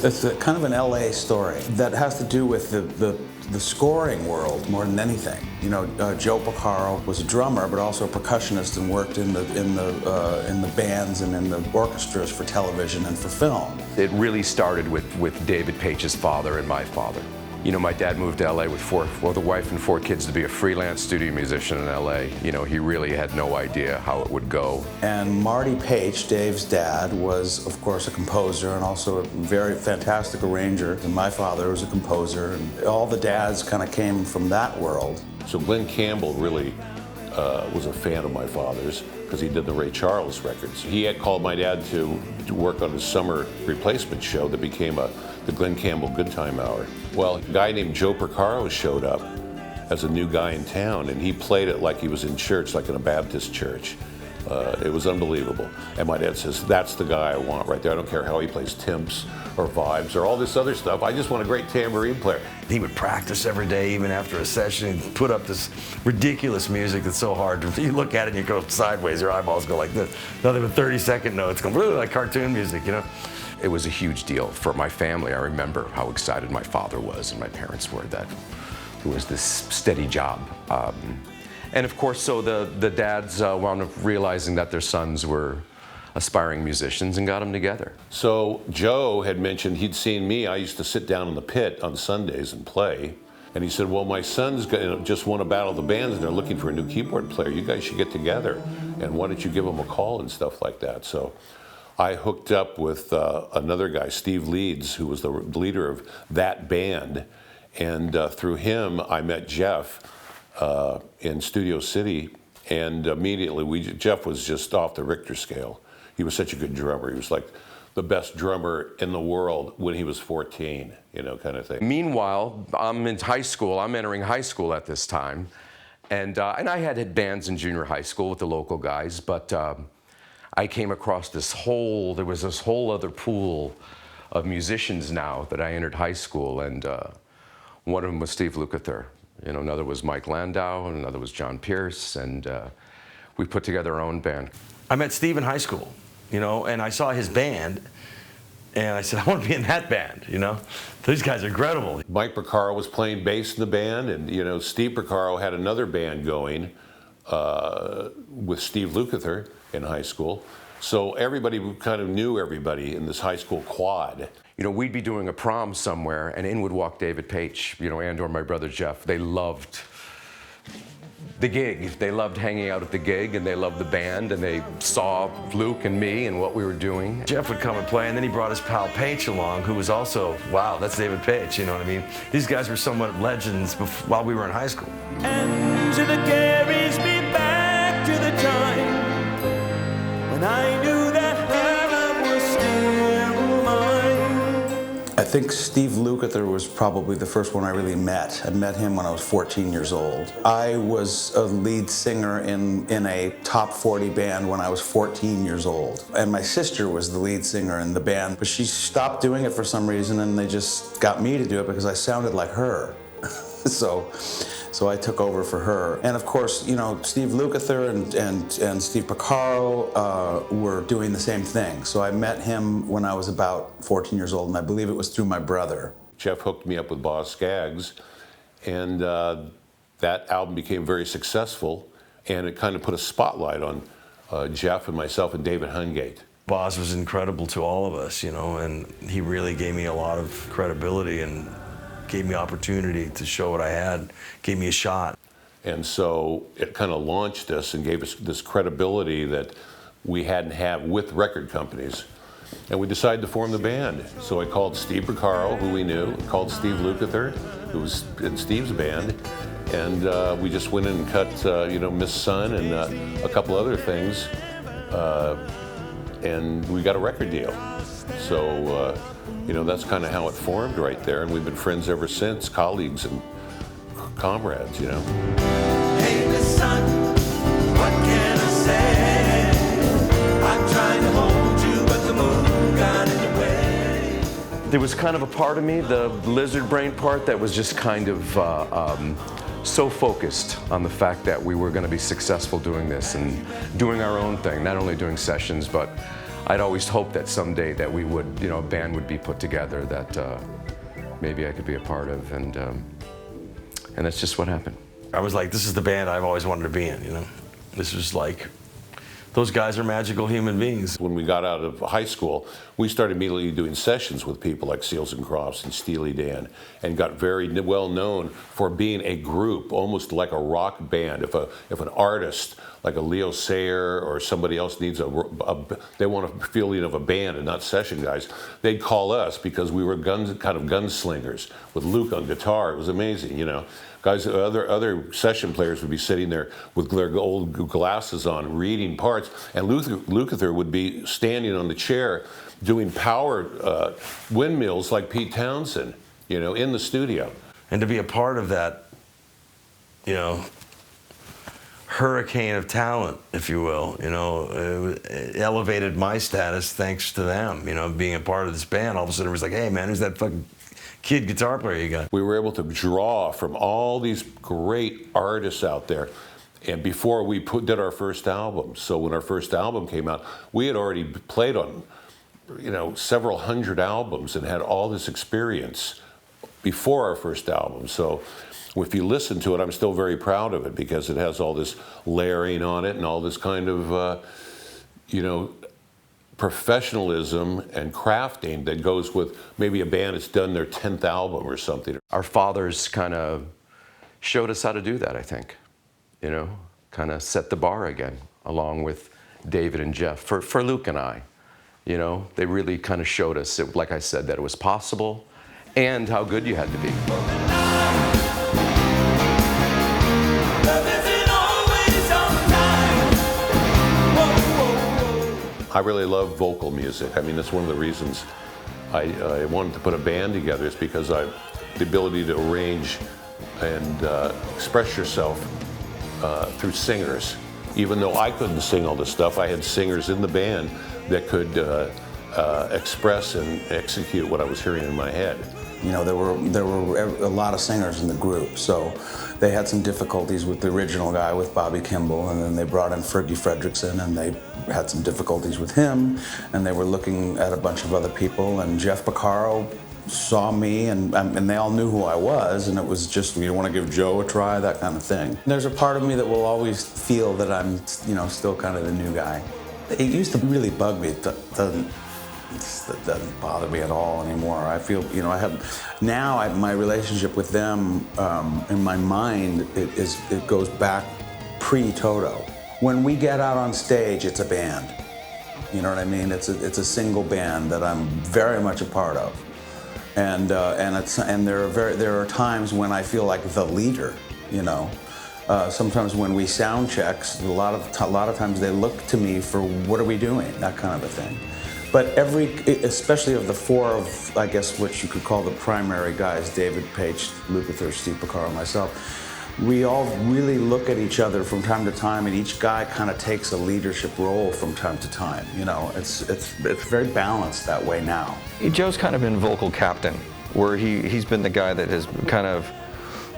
It's kind of an LA story that has to do with the scoring world more than anything. You know, Joe Porcaro was a drummer, but also a percussionist, and worked in the bands and in the orchestras for television and for film. It really started with David Page's father and my father. You know, my dad moved to LA with a wife and 4 kids to be a freelance studio musician in LA. You know, he really had no idea how it would go. And Marty Page, Dave's dad, was of course a composer and also a very fantastic arranger. And my father was a composer, and all the dads kind of came from that world. So Glenn Campbell really was a fan of my father's because he did the Ray Charles records. He had called my dad to work on his summer replacement show that became the Glenn Campbell Good Time Hour. Well, a guy named Joe Porcaro showed up as a new guy in town, and he played it like he was in church, like in a Baptist church. It was unbelievable. And my dad says, that's the guy I want right there. I don't care how he plays timps or vibes or all this other stuff. I just want a great tambourine player. He would practice every day, even after a session. He'd put up this ridiculous music that's so hard. You look at it and you go sideways, your eyeballs go like this. Nothing but 30-second notes, completely like cartoon music, you know? It was a huge deal for my family. I remember how excited my father was and my parents were that there was this steady job. And of course, so the dads wound up realizing that their sons were aspiring musicians and got them together. So Joe had mentioned he'd seen me. I used to sit down in the pit on Sundays and play. And he said, well, my son's just won a battle of the bands and they're looking for a new keyboard player. You guys should get together. And why don't you give them a call and stuff like that? So I hooked up with another guy, Steve Leeds, who was the leader of that band. And through him, I met Jeff in Studio City. And immediately, Jeff was just off the Richter scale. He was such a good drummer. He was like the best drummer in the world when he was 14, you know, kind of thing. Meanwhile, I'm in high school. I'm entering high school at this time. And I had bands in junior high school with the local guys, but I came across there was this whole other pool of musicians now that I entered high school, and one of them was Steve Lukather. You know, another was Mike Landau, and another was John Pierce, and we put together our own band. I met Steve in high school, you know, and I saw his band, and I said, I want to be in that band, you know? These guys are incredible. Mike Porcaro was playing bass in the band, and, you know, Steve Porcaro had another band going with Steve Lukather in high school. So everybody kind of knew everybody in this high school quad. You know, we'd be doing a prom somewhere, and in would walk David Page, you know, and or my brother Jeff. They loved the gig. They loved hanging out at the gig, and they loved the band, and they saw Luke and me and what we were doing. Jeff would come and play, and then he brought his pal Page along, who was also, wow, that's David Page, you know what I mean? These guys were somewhat legends while we were in high school. Angela carries me back to the time when I knew that her love was still mine. I think Steve Lukather was probably the first one I really met. I met him when I was 14 years old. I was a lead singer in a top 40 band when I was 14 years old. And my sister was the lead singer in the band, but she stopped doing it for some reason, and they just got me to do it because I sounded like her. So I took over for her. And of course, you know, Steve Lukather and Steve Porcaro were doing the same thing. So I met him when I was about 14 years old, and I believe it was through my brother. Jeff hooked me up with Boz Scaggs, and that album became very successful, and it kind of put a spotlight on Jeff and myself and David Hungate. Boz was incredible to all of us, you know, and he really gave me a lot of credibility and gave me opportunity to show what I had, gave me a shot. And so it kind of launched us and gave us this credibility that we hadn't had with record companies. And we decided to form the band. So I called Steve Porcaro, who we knew, called Steve Lukather, who was in Steve's band, and we just went in and cut, you know, Miss Sun and a couple other things, and we got a record deal. So, you know, that's kind of how it formed right there, and we've been friends ever since, colleagues and comrades, you know. Hey, Miss Sun, what can I say? I'm trying to hold you, but the moon got in the way. There was kind of a part of me, the lizard brain part, that was just kind of so focused on the fact that we were going to be successful doing this and doing our own thing, not only doing sessions, but I'd always hoped that someday that we would, a band would be put together that maybe I could be a part of, and that's just what happened. I was like, this is the band I've always wanted to be in, This was like, those guys are magical human beings. When we got out of high school, we started immediately doing sessions with people like Seals and Crofts and Steely Dan, and got very well known for being a group, almost like a rock band. If an artist like a Leo Sayer or somebody else needs they want a feeling of a band and not session guys, they'd call us because we were kind of gunslingers with Luke on guitar. It was amazing, Guys, other session players would be sitting there with their old glasses on, reading parts, and Lukather would be standing on the chair doing power windmills like Pete Townsend, in the studio. And to be a part of that, hurricane of talent, if you will, it elevated my status thanks to them, being a part of this band. All of a sudden it was like, hey man, who's that fucking kid guitar player you got? We were able to draw from all these great artists out there, and before we did our first album. So when our first album came out, we had already played on, several hundred albums and had all this experience before our first album. So if you listen to it, I'm still very proud of it because it has all this layering on it and all this kind of, professionalism and crafting that goes with maybe a band that's done their 10th album or something. Our fathers kind of showed us how to do that, I think. Kind of set the bar again, along with David and Jeff. For Luke and I, they really kind of showed us, like I said, that it was possible and how good you had to be. I really love vocal music. I mean, that's one of the reasons I wanted to put a band together, is because the ability to arrange and express yourself through singers. Even though I couldn't sing all this stuff, I had singers in the band that could express and execute what I was hearing in my head. There were a lot of singers in the group, so they had some difficulties with the original guy, with Bobby Kimball, and then they brought in Fergie Fredrickson, and they had some difficulties with him, and they were looking at a bunch of other people, and Jeff Porcaro saw me, and they all knew who I was, and it was just, you want to give Joe a try, that kind of thing. There's a part of me that will always feel that I'm, still kind of the new guy. It used to really bug me. It doesn't bother me at all anymore. I feel, my relationship with them, in my mind, it goes back pre-Toto. When we get out on stage, it's a band. You know what I mean? It's a single band that I'm very much a part of, and there are times when I feel like the leader. Sometimes when we sound checks, a lot of times they look to me for what are we doing, that kind of a thing. But especially of the four of, I guess, what you could call the primary guys, David, Page, Lukather, Steve Porcaro, myself, we all really look at each other from time to time, and each guy kind of takes a leadership role from time to time. It's very balanced that way now. Joe's kind of been vocal captain, where he's been the guy that has kind of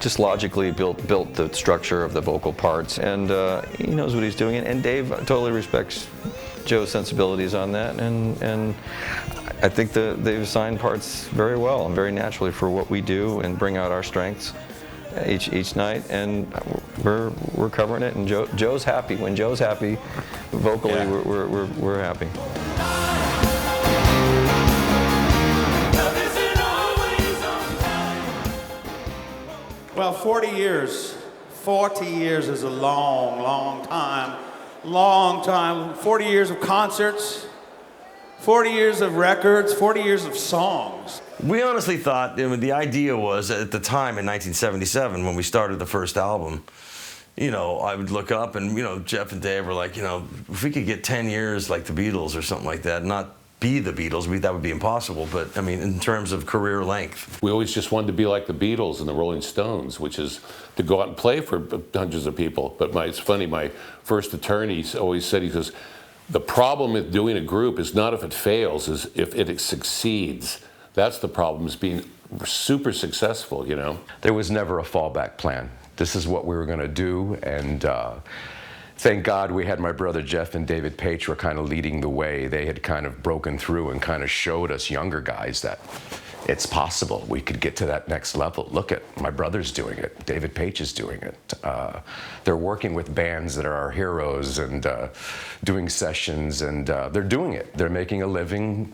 just logically built the structure of the vocal parts, and he knows what he's doing. And Dave totally respects Joe's sensibilities on that, and I think they've assigned parts very well and very naturally for what we do and bring out our strengths each night, and we're covering it. And Joe's happy. When Joe's happy, vocally, yeah. we're happy. Well, 40 years. 40 years is a long, long time. Long time. 40 years of concerts, 40 years of records, 40 years of songs. We honestly thought, the idea was at the time in 1977 when we started the first album, I would look up and, Jeff and Dave were like, if we could get 10 years like the Beatles or something like that, not be the Beatles, that would be impossible. But in terms of career length, we always just wanted to be like the Beatles and the Rolling Stones, which is to go out and play for hundreds of people. But it's funny, my first attorney always said, he says, the problem with doing a group is not if it fails, is if it succeeds. That's the problem, is being super successful, There was never a fallback plan. This is what we were going to do, and thank God we had my brother Jeff and David Paich were kind of leading the way. They had kind of broken through and kind of showed us younger guys that it's possible we could get to that next level. Look at my brother's doing it. David Paich is doing it. They're working with bands that are our heroes and doing sessions, and they're doing it. They're making a living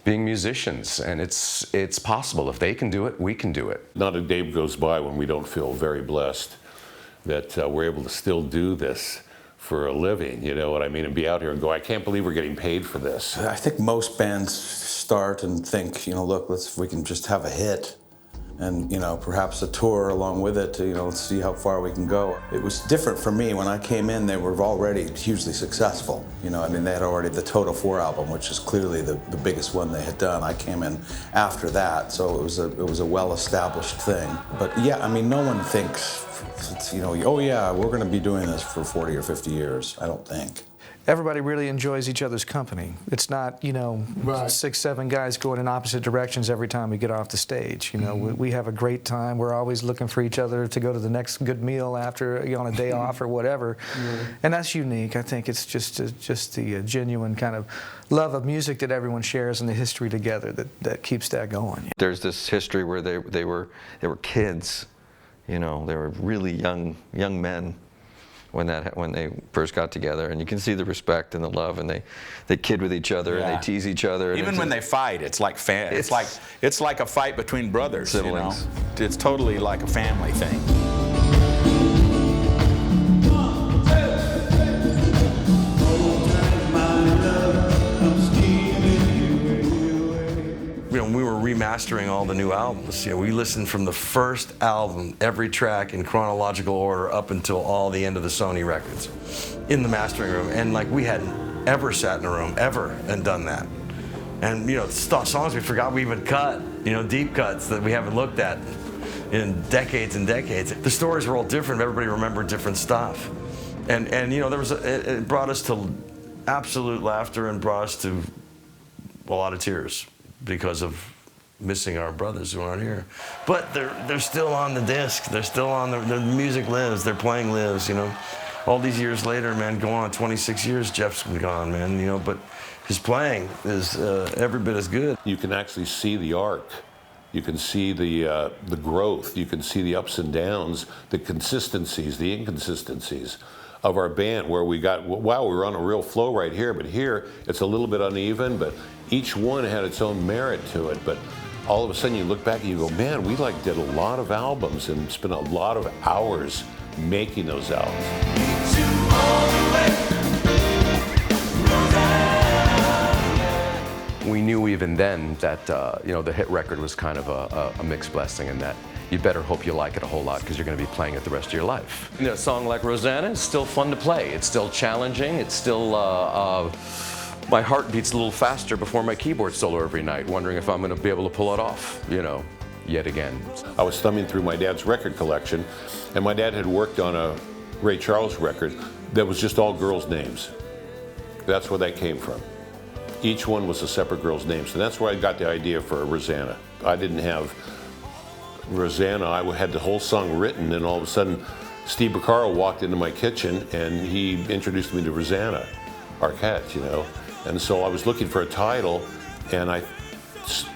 being musicians, and it's possible. If they can do it, we can do it. Not a day goes by when we don't feel very blessed that we're able to still do this for a living, you know what I mean, and be out here and go, I can't believe we're getting paid for this. I think most bands start and think, you know, look, we can just have a hit and, you know, perhaps a tour along with it to, you know, let's see how far we can go. It was different for me. When I came in, they were already hugely successful. You know, I mean, they had already the Total 4 album, which is clearly the biggest one they had done. I came in after that, so it was a well-established thing. But yeah, I mean, no one thinks, you know, oh yeah, we're going to be doing this for 40 or 50 years. I don't think. Everybody really enjoys each other's company. It's not, you know, 6, 7 guys going in opposite directions every time we get off the stage. You know, we have a great time. We're always looking for each other to go to the next good meal after, you know, on a day off or whatever. And that's unique. I think it's just the genuine kind of love of music that everyone shares and the history together that keeps that going. There's this history where they were kids, you know, they were really young men when they first got together, and you can see the respect and the love, and they kid with each other and they tease each other. Even when they fight, it's like it's like a fight between brothers. Siblings. You know? It's totally like a family thing. You know, we were remastering all the new albums. You know, we listened from the first album, every track in chronological order up until all the end of the Sony records in the mastering room. And like, we hadn't ever sat in a room ever and done that. And you know, songs we forgot we even cut, you know, deep cuts that we haven't looked at in decades and decades. The stories were all different. Everybody remembered different stuff. And you know, it brought us to absolute laughter and brought us to a lot of tears because of missing our brothers who aren't here. But they're still on the disc. They're still on the music lives. Their playing lives, you know. All these years later, man, going on 26 years, Jeff's been gone, man, you know, but his playing is every bit as good. You can actually see the arc. You can see the growth. You can see the ups and downs, the consistencies, the inconsistencies of our band, where we got, wow, we were on a real flow right here, but here it's a little bit uneven, but each one had its own merit to it. But all of a sudden you look back and you go, man, we like did a lot of albums and spent a lot of hours making those albums. We knew even then that you know, the hit record was kind of a mixed blessing, and that you better hope you like it a whole lot because you're going to be playing it the rest of your life. You know, a song like Rosanna is still fun to play. It's still challenging. It's still my heart beats a little faster before my keyboard solo every night, wondering if I'm going to be able to pull it off, you know, yet again. I was thumbing through my dad's record collection, and my dad had worked on a Ray Charles record that was just all girls' names. That's where that came from. Each one was a separate girl's name, so that's where I got the idea for Rosanna. I didn't have Rosanna, I had the whole song written, and all of a sudden Steve Porcaro walked into my kitchen and he introduced me to Rosanna Arquette, you know. And so I was looking for a title, and I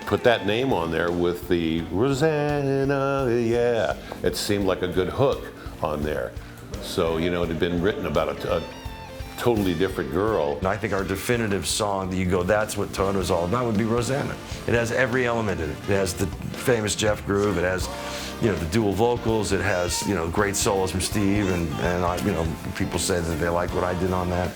put that name on there with the Rosanna, yeah. It seemed like a good hook on there. So, you know, it had been written about a totally different girl. And I think our definitive song that you go, that's what Toto's all about, would be Rosanna. It has every element in it. It has the famous Jeff groove. It has, you know, the dual vocals. It has, you know, great solos from Steve, and I, you know, people say that they like what I did on that.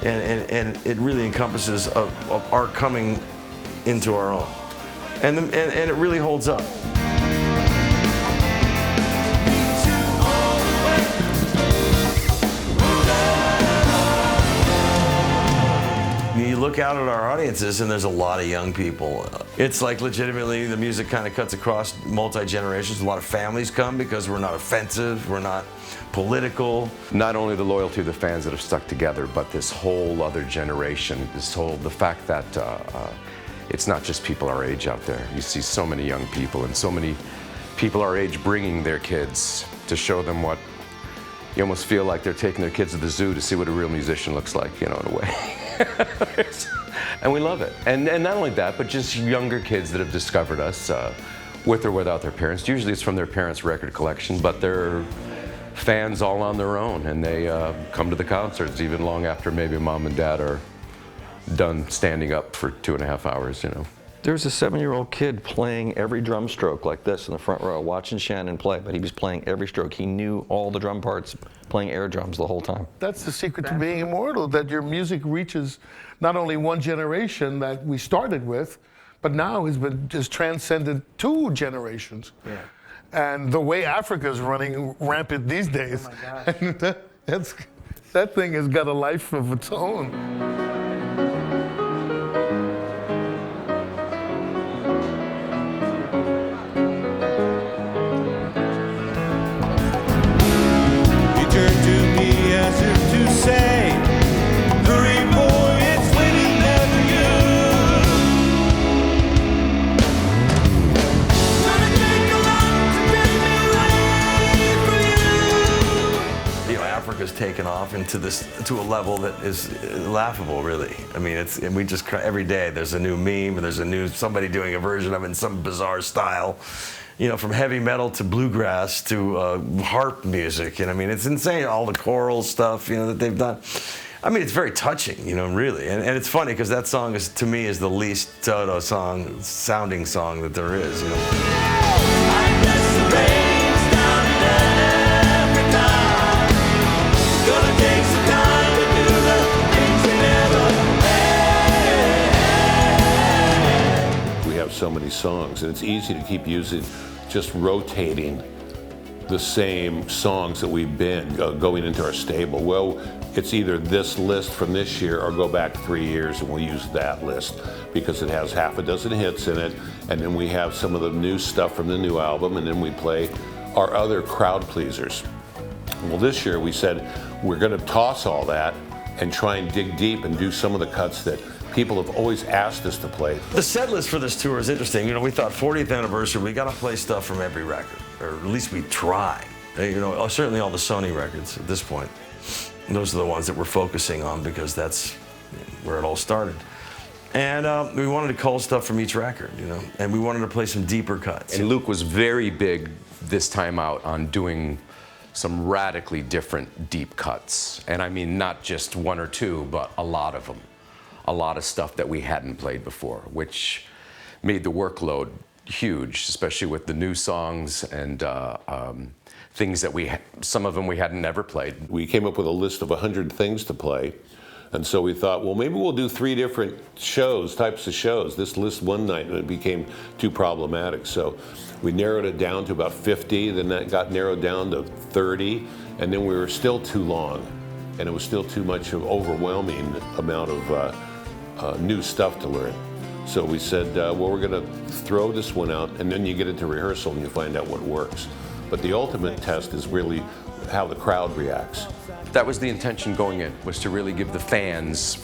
And it really encompasses of our coming into our own. And it really holds up. You look out at our audiences and there's a lot of young people. It's like legitimately the music kind of cuts across multi-generations. A lot of families come because we're not offensive, we're not political. Not only the loyalty of the fans that have stuck together, but this whole other generation, the fact that it's not just people our age out there. You see so many young people and so many people our age bringing their kids to show them what you almost feel like they're taking their kids to the zoo to see what a real musician looks like, you know, in a way. And we love it. And not only that, but just younger kids that have discovered us, with or without their parents. Usually it's from their parents' record collection, but they're fans all on their own, and they come to the concerts even long after maybe mom and dad are done standing up for 2.5 hours, you know. There's a 7-year-old kid playing every drum stroke like this in the front row, watching Shannon play, but he was playing every stroke. He knew all the drum parts, playing air drums the whole time. That's the secret to being immortal, that your music reaches not only one generation that we started with, but now has transcended 2 generations. Yeah. And the way Africa is running rampant these days, that thing has got a life of its own. Africa's taken off to a level that is laughable, really. I mean, and we just cry every day. There's a new meme, and there's somebody doing a version of it in some bizarre style. You know, from heavy metal to bluegrass to harp music, and I mean, it's insane. All the choral stuff, you know, that they've done. I mean, it's very touching, you know, really. And it's funny because that song is, to me, is the least Toto sounding song that there is, you know. So many songs, and it's easy to keep just rotating the same songs that we've been going into our stable. Well, it's either this list from this year or go back 3 years and we'll use that list because it has half a dozen hits in it, and then we have some of the new stuff from the new album, and then we play our other crowd pleasers. Well, this year we said we're going to toss all that and try and dig deep and do some of the cuts that people have always asked us to play. The set list for this tour is interesting. You know, we thought 40th anniversary, we got to play stuff from every record, or at least we try. You know, certainly all the Sony records at this point. Those are the ones that we're focusing on because that's where it all started. And we wanted to cull stuff from each record, you know, and we wanted to play some deeper cuts. And Luke was very big this time out on doing some radically different deep cuts. And I mean, not just 1 or 2, but a lot of them. A lot of stuff that we hadn't played before, which made the workload huge, especially with the new songs and things that some of them we hadn't ever played. We came up with a list of 100 things to play, and so we thought, well, maybe we'll do 3 different types of shows. This list one night, and it became too problematic, so we narrowed it down to about 50, then that got narrowed down to 30, and then we were still too long, and it was still too much of overwhelming amount of new stuff to learn. So we said, well, we're going to throw this one out, and then you get into rehearsal and you find out what works. But the ultimate test is really how the crowd reacts. That was the intention going in, was to really give for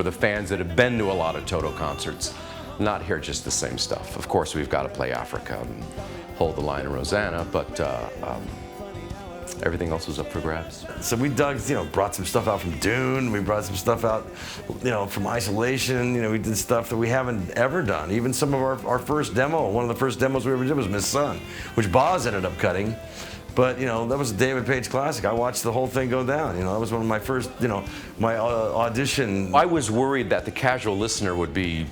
the fans that have been to a lot of Toto concerts, not hear just the same stuff. Of course, we've got to play Africa and Hold the Line and Rosanna, but everything else was up for grabs. So we brought some stuff out from Dune. We brought some stuff out, from Isolation. You know, we did stuff that we haven't ever done. Even some of our first demo, one of the first demos we ever did was Miss Sun, which Boz ended up cutting. But, that was a David Page classic. I watched the whole thing go down. That was one of my first, my audition. I was worried that the casual listener would be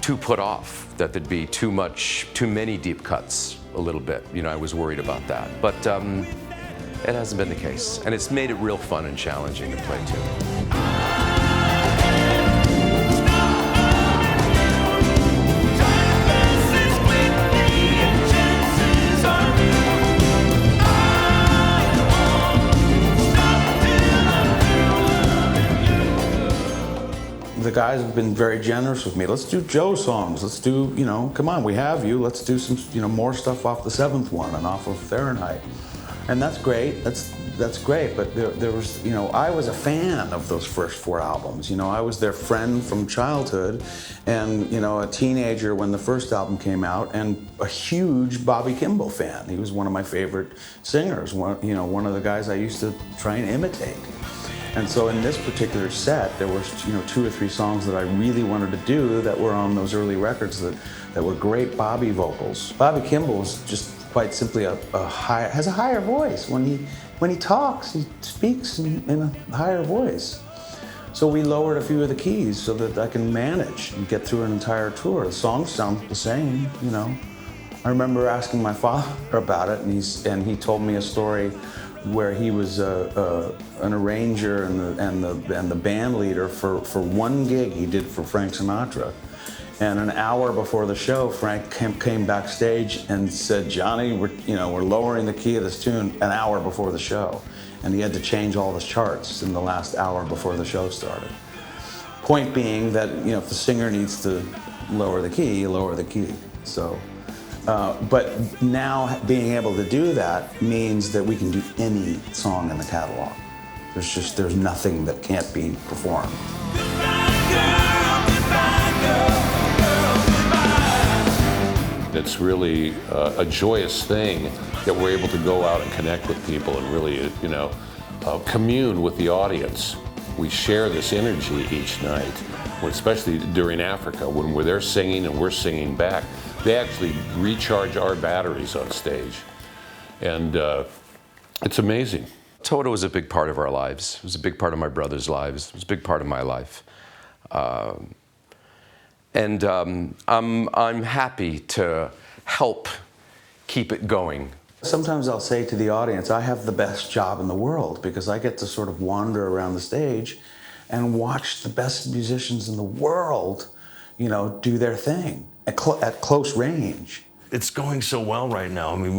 too put off, that there'd be too many deep cuts a little bit. I was worried about that. But it hasn't been the case. And it's made it real fun and challenging to play too. The guys have been very generous with me. Let's do Joe songs. Let's do, come on, we have you. Let's do some, more stuff off the 7th one and off of Fahrenheit. And that's great. that's great, but there was, you know, I was a fan of those first 4 albums. You know, I was their friend from childhood, and, you know, a teenager when the first album came out, and a huge Bobby Kimball fan. He was one of my favorite singers, one of the guys I used to try and imitate. And so in this particular set, there were, you know, 2 or 3 songs that I really wanted to do that were on those early records that were great Bobby vocals. Bobby Kimball is just quite simply has a higher voice. When he talks, he speaks in a higher voice. So we lowered a few of the keys so that I can manage and get through an entire tour. The songs sound the same, you know. I remember asking my father about it, and he told me a story where he was an arranger and the band leader for one gig he did for Frank Sinatra. And an hour before the show, Frank came backstage and said, "Johnny, we're lowering the key of this tune," an hour before the show. And he had to change all the charts in the last hour before the show started. Point being that, you know, if the singer needs to lower the key, you lower the key. So, but now being able to do that means that we can do any song in the catalog. There's nothing that can't be performed. It's really a joyous thing that we're able to go out and connect with people and really, you know, commune with the audience. We share this energy each night, especially during Africa when we're there singing and we're singing back. They actually recharge our batteries on stage, and it's amazing. Toto was a big part of our lives. It was a big part of my brother's lives. It was a big part of my life. And I'm happy to help keep it going. Sometimes I'll say to the audience, I have the best job in the world because I get to sort of wander around the stage and watch the best musicians in the world, you know, do their thing at close range. It's going so well right now. I mean,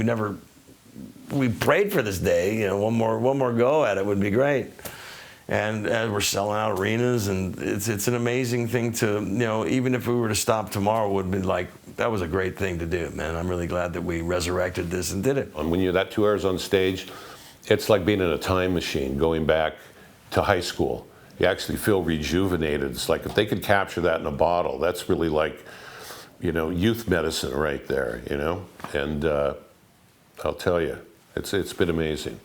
we prayed for this day. You know, one more go at it would be great. And we're selling out arenas, and it's an amazing thing to, you know, even if we were to stop tomorrow, it would be like, that was a great thing to do, man. I'm really glad that we resurrected this and did it. And when you're that 2 hours on stage, it's like being in a time machine, going back to high school. You actually feel rejuvenated. It's like if they could capture that in a bottle, that's really like, you know, youth medicine right there, you know? And I'll tell you, it's been amazing.